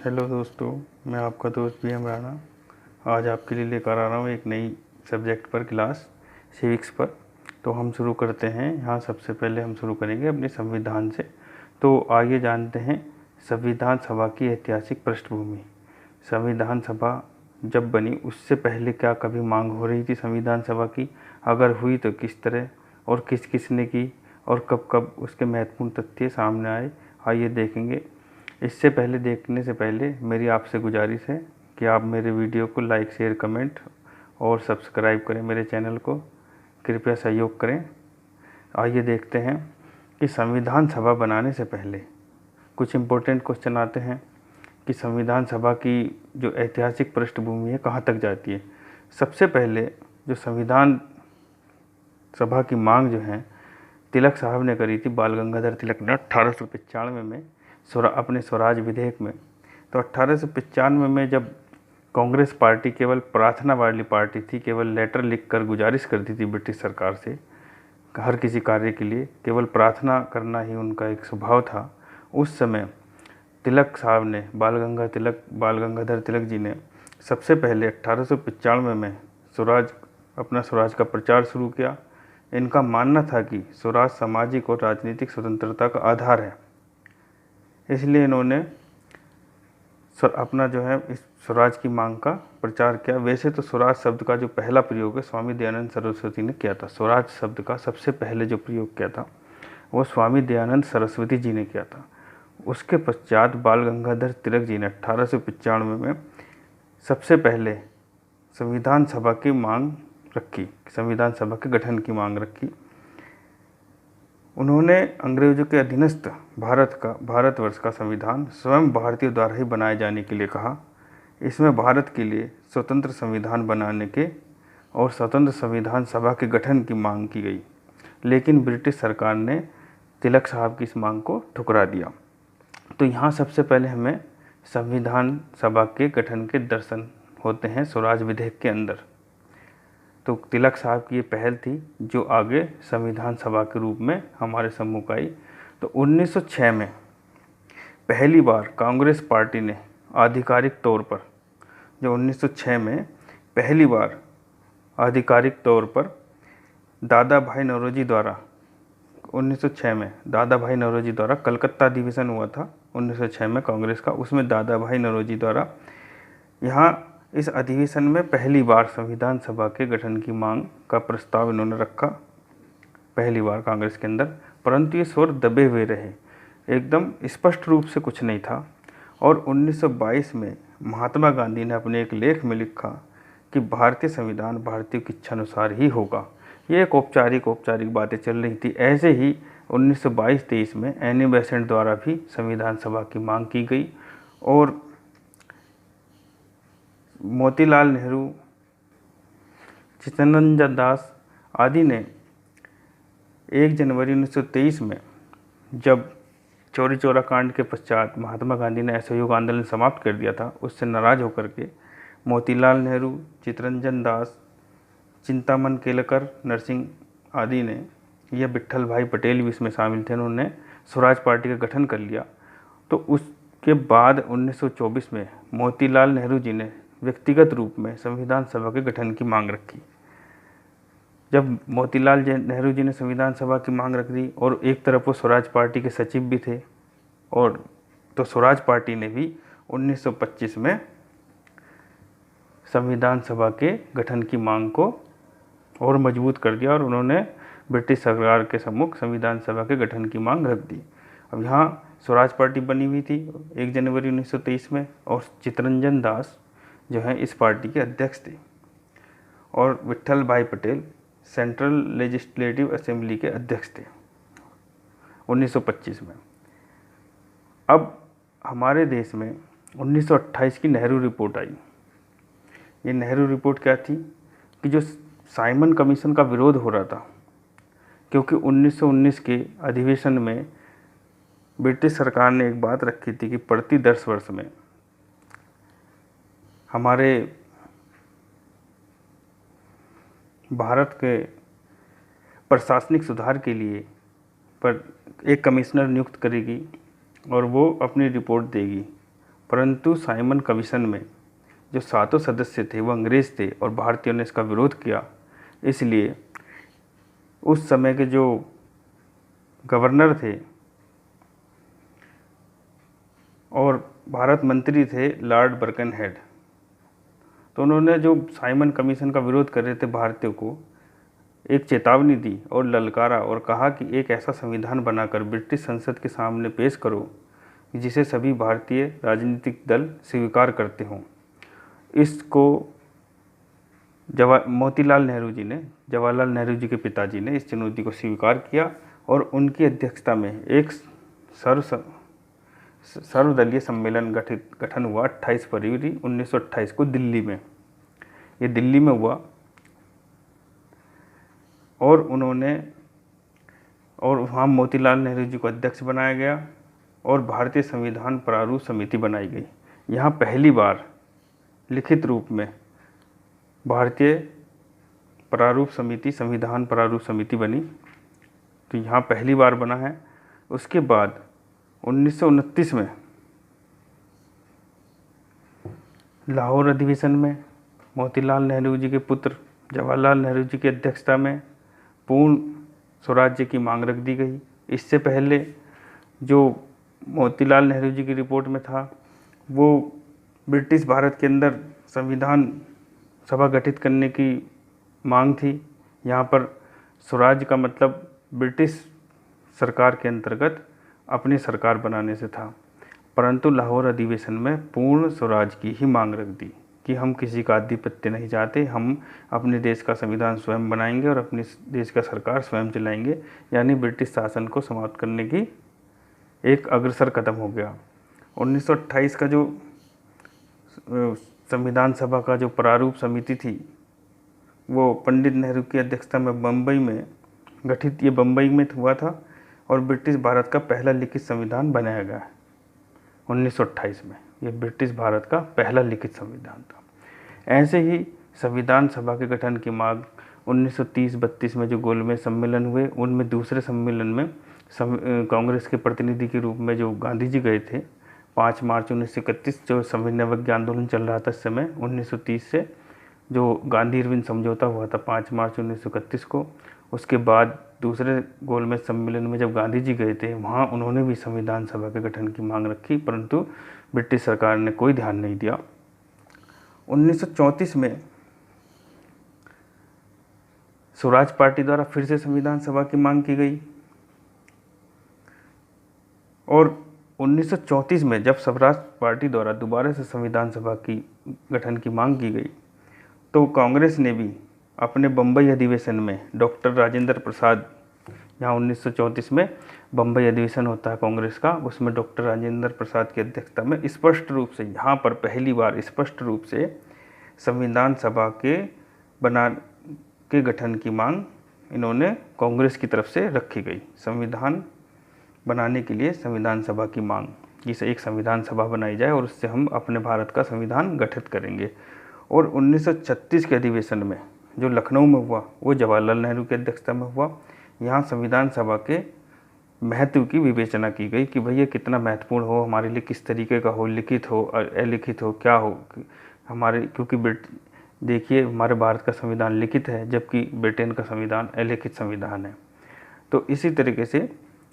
Hello दोस्तों, मैं आपका दोस्त VM राणा। आज आपके लिए लेकर आ रहा हूँ एक नई सब्जेक्ट पर क्लास, सिविक्स पर। तो हम शुरू करते हैं। यहाँ सबसे पहले हम शुरू करेंगे अपने संविधान से। तो आइए जानते हैं संविधान सभा की ऐतिहासिक पृष्ठभूमि। संविधान सभा जब बनी उससे पहले क्या कभी मांग हो रही थी संविधान सभा की? अगर हुई तो किस तरह और किस किस ने की और कब कब उसके महत्वपूर्ण तथ्य सामने आए, आइए देखेंगे। इससे पहले देखने से पहले मेरी आपसे गुजारिश है कि आप मेरे वीडियो को लाइक, शेयर, कमेंट और सब्सक्राइब करें। मेरे चैनल को कृपया सहयोग करें। आइए देखते हैं कि संविधान सभा बनाने से पहले कुछ इम्पोर्टेंट क्वेश्चन आते हैं कि संविधान सभा की जो ऐतिहासिक पृष्ठभूमि है कहाँ तक जाती है। सबसे पहले जो संविधान सभा की मांग जो है तिलक साहब ने करी थी, बाल गंगाधर तिलक ने 1895 में अपने स्वराज विधेयक में। तो 1895 में जब कांग्रेस पार्टी केवल प्रार्थना वाली पार्टी थी, केवल लेटर लिखकर गुजारिश करती थी ब्रिटिश सरकार से हर किसी कार्य के लिए, केवल प्रार्थना करना ही उनका एक स्वभाव था। उस समय तिलक साहब ने, बाल गंगाधर तिलक जी ने सबसे पहले 1895 में अपना स्वराज का प्रचार शुरू किया। इनका मानना था कि स्वराज सामाजिक और राजनीतिक स्वतंत्रता का आधार है, इसलिए इन्होंने अपना जो है इस स्वराज की मांग का प्रचार किया। वैसे तो स्वराज शब्द का जो पहला प्रयोग है स्वामी दयानंद सरस्वती ने किया था। स्वराज शब्द का सबसे पहले जो प्रयोग किया था वो स्वामी दयानंद सरस्वती जी ने किया था। उसके पश्चात बाल गंगाधर तिलक जी ने 1895 में सबसे पहले संविधान सभा की मांग रखी, संविधान सभा के गठन की मांग रखी। उन्होंने अंग्रेजों के अधीनस्थ भारतवर्ष का संविधान स्वयं भारतीयों द्वारा ही बनाए जाने के लिए कहा। इसमें भारत के लिए स्वतंत्र संविधान बनाने के और स्वतंत्र संविधान सभा के गठन की मांग की गई, लेकिन ब्रिटिश सरकार ने तिलक साहब की इस मांग को ठुकरा दिया। तो यहाँ सबसे पहले हमें संविधान सभा के गठन के दर्शन होते हैं स्वराज विधेयक के अंदर। तो तिलक साहब की ये पहल थी जो आगे संविधान सभा के रूप में हमारे सम्मुख आई। तो 1906 में पहली बार कांग्रेस पार्टी ने आधिकारिक तौर पर, जो 1906 में पहली बार आधिकारिक तौर पर दादा भाई नौरोजी द्वारा 1906 में दादा भाई नौरोजी द्वारा कलकत्ता अधिवेशन हुआ था 1906 में कांग्रेस का। उसमें दादा भाई नौरोजी द्वारा यहाँ इस अधिवेशन में पहली बार संविधान सभा के गठन की मांग का प्रस्ताव इन्होंने रखा, पहली बार कांग्रेस के अंदर। परंतु ये स्वर दबे हुए रहे, एकदम स्पष्ट रूप से कुछ नहीं था। और 1922 में महात्मा गांधी ने अपने एक लेख में लिखा कि भारतीय संविधान भारतीयों की इच्छानुसार ही होगा। ये एक औपचारिक बातें चल रही थी। ऐसे ही 1922-23 में एनी बेसेंट द्वारा भी संविधान सभा की मांग की गई और मोतीलाल नेहरू, चित्तरंजन दास आदि ने 1 जनवरी 1923 में जब चौरी चौरा कांड के पश्चात महात्मा गांधी ने असहयोग आंदोलन समाप्त कर दिया था, उससे नाराज होकर के मोतीलाल नेहरू, चित्तरंजन दास, चिंतामन केलकर, नरसिंह आदि ने, या विट्ठल भाई पटेल भी इसमें शामिल थे, उन्होंने स्वराज पार्टी का गठन कर लिया। तो उसके बाद 1924 में मोतीलाल नेहरू जी ने व्यक्तिगत रूप में संविधान सभा के गठन की मांग रखी। जब मोतीलाल नेहरू जी ने संविधान सभा की मांग रख दी और एक तरफ वो स्वराज पार्टी के सचिव भी थे, और तो स्वराज पार्टी ने भी 1925 में संविधान सभा के गठन की मांग को और मजबूत कर दिया और उन्होंने ब्रिटिश सरकार के सम्मुख संविधान सभा के गठन की मांग रख दी। अब यहाँ स्वराज पार्टी बनी हुई थी 1 जनवरी 1923 में, और चित्तरंजन दास जो हैं इस पार्टी के अध्यक्ष थे, और विट्ठल भाई पटेल सेंट्रल लेजिस्लेटिव असेंबली के अध्यक्ष थे 1925 में। अब हमारे देश में 1928 की नेहरू रिपोर्ट आई। ये नेहरू रिपोर्ट क्या थी कि जो साइमन कमीशन का विरोध हो रहा था, क्योंकि 1919 के अधिवेशन में ब्रिटिश सरकार ने एक बात रखी थी कि प्रति 10 वर्ष में हमारे भारत के प्रशासनिक सुधार के लिए पर एक कमिश्नर नियुक्त करेगी और वो अपनी रिपोर्ट देगी परंतु साइमन कमीशन में जो 7 सदस्य थे वो अंग्रेज़ थे और भारतीयों ने इसका विरोध किया। इसलिए उस समय के जो गवर्नर थे और भारत मंत्री थे लॉर्ड बर्कनहेड, तो उन्होंने जो साइमन कमीशन का विरोध कर रहे थे भारतीयों को एक चेतावनी दी और ललकारा और कहा कि एक ऐसा संविधान बनाकर ब्रिटिश संसद के सामने पेश करो जिसे सभी भारतीय राजनीतिक दल स्वीकार करते हों। इसको मोतीलाल नेहरू जी ने, जवाहरलाल नेहरू जी के पिताजी ने इस चुनौती को स्वीकार किया और उनकी अध्यक्षता में एक सर्वदलीय सम्मेलन गठन हुआ 28 फरवरी 1928 को दिल्ली में। ये दिल्ली में हुआ और वहाँ मोतीलाल नेहरू जी को अध्यक्ष बनाया गया और भारतीय संविधान प्रारूप समिति बनाई गई। यहाँ पहली बार लिखित रूप में भारतीय प्रारूप समिति, संविधान प्रारूप समिति बनी, तो यहाँ पहली बार बना है। उसके बाद 1929 में लाहौर अधिवेशन में मोतीलाल नेहरू जी के पुत्र जवाहरलाल नेहरू जी की अध्यक्षता में पूर्ण स्वराज्य की मांग रख दी गई। इससे पहले जो मोतीलाल नेहरू जी की रिपोर्ट में था वो ब्रिटिश भारत के अंदर संविधान सभा गठित करने की मांग थी। यहाँ पर स्वराज्य का मतलब ब्रिटिश सरकार के अंतर्गत अपनी सरकार बनाने से था, परंतु लाहौर अधिवेशन में पूर्ण स्वराज की ही मांग रख दी कि हम किसी का आधिपत्य नहीं चाहते, हम अपने देश का संविधान स्वयं बनाएंगे और अपने देश का सरकार स्वयं चलाएंगे, यानी ब्रिटिश शासन को समाप्त करने की एक अग्रसर कदम हो गया। 1928 का जो संविधान सभा का जो प्रारूप समिति थी वो पंडित नेहरू की अध्यक्षता में बम्बई में गठित, ये बम्बई में हुआ था और ब्रिटिश भारत का पहला लिखित संविधान बनाया गया 1928 में। ये ब्रिटिश भारत का पहला लिखित संविधान था। ऐसे ही संविधान सभा के गठन की मांग 1930-32 में जो गोलमेज सम्मेलन हुए, उनमें दूसरे सम्मेलन में कांग्रेस के प्रतिनिधि के रूप में जो गांधी जी गए थे 5 मार्च 1931, जो संविधान आंदोलन चल रहा था इस समय 1930 से, जो गांधी इरविन समझौता हुआ था 5 मार्च 1931 को। उसके बाद दूसरे गोलमेज सम्मेलन में जब गांधी जी गए थे वहाँ उन्होंने भी संविधान सभा के गठन की मांग रखी, परंतु ब्रिटिश सरकार ने कोई ध्यान नहीं दिया। 1934 में स्वराज पार्टी द्वारा फिर से संविधान सभा की मांग की गई और 1934 में जब स्वराज पार्टी द्वारा दोबारा से संविधान सभा की गठन की मांग की गई तो कांग्रेस ने भी अपने बम्बई अधिवेशन में डॉक्टर राजेंद्र प्रसाद, यहाँ 1934 में बम्बई अधिवेशन होता है कांग्रेस का, उसमें डॉक्टर राजेंद्र प्रसाद की अध्यक्षता में स्पष्ट रूप से, यहाँ पर पहली बार स्पष्ट रूप से संविधान सभा के गठन की मांग इन्होंने कांग्रेस की तरफ से रखी गई। संविधान बनाने के लिए संविधान सभा की मांग, जिसे एक संविधान सभा बनाई जाए और उससे हम अपने भारत का संविधान गठित करेंगे। और 1936 के अधिवेशन में जो लखनऊ में हुआ वो जवाहरलाल नेहरू की अध्यक्षता में हुआ। यहाँ संविधान सभा के महत्व की विवेचना की गई कि भैया कितना महत्वपूर्ण हो हमारे लिए, किस तरीके का हो, लिखित हो, अलिखित हो, क्या हो हमारे, क्योंकि देखिए हमारे भारत का संविधान लिखित है जबकि ब्रिटेन का संविधान अलिखित संविधान है। तो इसी तरीके से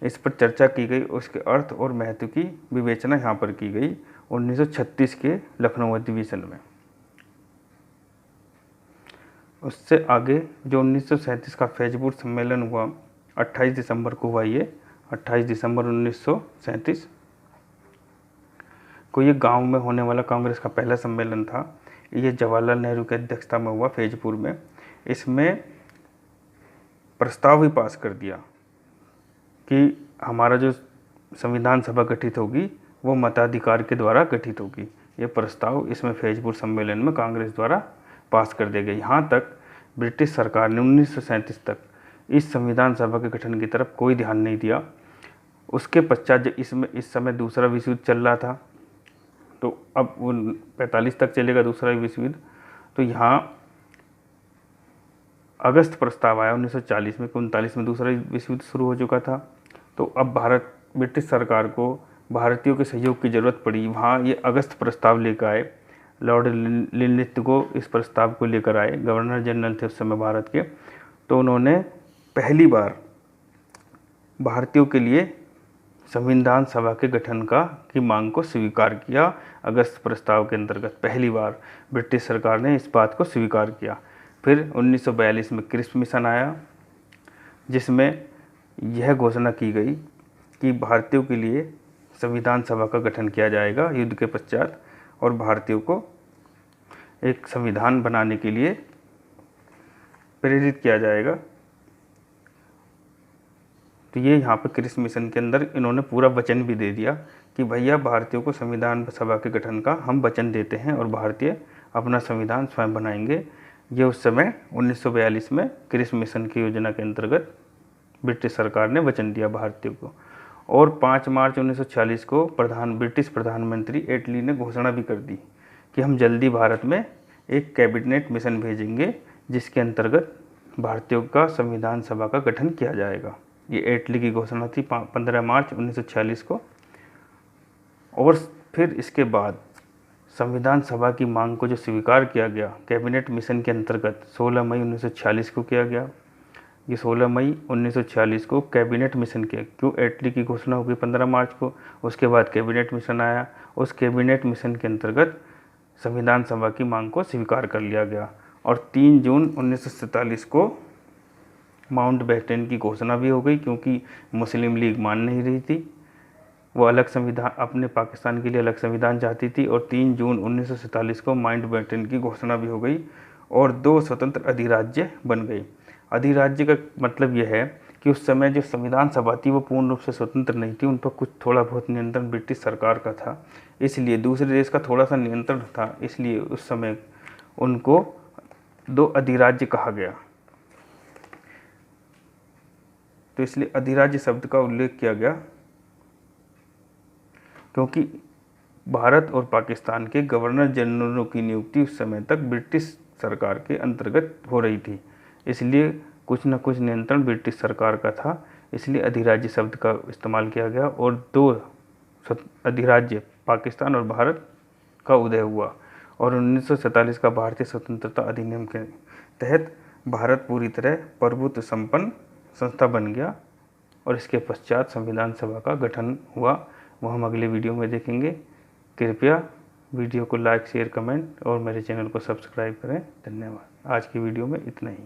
इस पर चर्चा की गई, उसके अर्थ और महत्व की विवेचना यहाँ पर की गई 1936 के लखनऊ अधिवेशन में। उससे आगे जो 1937 का फैजपुर सम्मेलन हुआ 28 दिसंबर को हुआ, ये 28 दिसंबर 1937 को ये गांव में होने वाला कांग्रेस का पहला सम्मेलन था। ये जवाहरलाल नेहरू की अध्यक्षता में हुआ फैजपुर में। इसमें प्रस्ताव भी पास कर दिया कि हमारा जो संविधान सभा गठित होगी वो मताधिकार के द्वारा गठित होगी। ये प्रस्ताव इसमें फैजपुर सम्मेलन में कांग्रेस द्वारा पास कर दिया गया। यहाँ तक ब्रिटिश सरकार ने 1937 तक इस संविधान सभा के गठन की तरफ कोई ध्यान नहीं दिया। उसके पश्चात इस समय दूसरा विश्व युद्ध चल रहा था, तो अब 45 तक चलेगा दूसरा विश्व युद्ध, तो यहाँ अगस्त प्रस्ताव आया 1940 में, 39 में दूसरा विश्व युद्ध शुरू हो चुका था। तो अब ब्रिटिश सरकार को भारतीयों के सहयोग की ज़रूरत पड़ी, वहाँ ये अगस्त प्रस्ताव लेकर आए। लॉर्ड लिनलिथ इस प्रस्ताव को लेकर आए, गवर्नर जनरल थे उस समय भारत के। तो उन्होंने पहली बार भारतीयों के लिए संविधान सभा के गठन की मांग को स्वीकार किया। अगस्त प्रस्ताव के अंतर्गत पहली बार ब्रिटिश सरकार ने इस बात को स्वीकार किया। फिर 1942 में क्रिप्स मिशन आया, जिसमें यह घोषणा की गई कि भारतीयों के लिए संविधान सभा का गठन किया जाएगा युद्ध के पश्चात, और भारतीयों को एक संविधान बनाने के लिए प्रेरित किया जाएगा। तो ये यहाँ पे क्रिप्स मिशन के अंदर इन्होंने पूरा वचन भी दे दिया कि भैया भारतीयों को संविधान सभा के गठन का हम वचन देते हैं और भारतीय अपना संविधान स्वयं बनाएंगे। ये उस समय 1942 में क्रिप्स मिशन की योजना के अंतर्गत ब्रिटिश सरकार ने वचन दिया भारतीयों को। और 5 मार्च 1946 को ब्रिटिश प्रधानमंत्री एटली ने घोषणा भी कर दी कि हम जल्दी भारत में एक कैबिनेट मिशन भेजेंगे, जिसके अंतर्गत भारतीयों का संविधान सभा का गठन किया जाएगा। ये एटली की घोषणा थी 15 मार्च 1946 को। और फिर इसके बाद संविधान सभा की मांग को जो स्वीकार किया गया कैबिनेट मिशन के अंतर्गत 16 मई 1946 को किया गया। ये 16 मई 1946 को कैबिनेट मिशन किया, क्यों एटली की घोषणा हो गई 15 मार्च को, उसके बाद कैबिनेट मिशन आया। उस कैबिनेट मिशन के अंतर्गत संविधान सभा की मांग को स्वीकार कर लिया गया। और 3 जून 1947 को माउंटबेटन की घोषणा भी हो गई, क्योंकि मुस्लिम लीग मान नहीं रही थी, वो अलग संविधान अपने पाकिस्तान के लिए अलग संविधान चाहती थी। और 3 जून 1947 को माउंटबेटन की घोषणा भी हो गई और 2 स्वतंत्र अधिराज्य बन गए। अधिराज्य का मतलब यह है कि उस समय जो संविधान सभा थी वो पूर्ण रूप से स्वतंत्र नहीं थी, उन पर कुछ थोड़ा बहुत नियंत्रण ब्रिटिश सरकार का था, इसलिए दूसरे देश का थोड़ा सा नियंत्रण था, इसलिए उस समय उनको 2 अधिराज्य कहा गया। तो इसलिए अधिराज्य शब्द का उल्लेख किया गया, क्योंकि भारत और पाकिस्तान के गवर्नर जनरलों की नियुक्ति उस समय तक ब्रिटिश सरकार के अंतर्गत हो रही थी, इसलिए कुछ न कुछ नियंत्रण ब्रिटिश सरकार का था, इसलिए अधिराज्य शब्द का इस्तेमाल किया गया। और 2 अधिराज्य पाकिस्तान और भारत का उदय हुआ। और 1947 का भारतीय स्वतंत्रता अधिनियम के तहत भारत पूरी तरह प्रभुत्व संपन्न संस्था बन गया और इसके पश्चात संविधान सभा का गठन हुआ। वो हम अगले वीडियो में देखेंगे। कृपया वीडियो को लाइक, शेयर, कमेंट और मेरे चैनल को सब्सक्राइब करें। धन्यवाद। आज की वीडियो में इतना ही।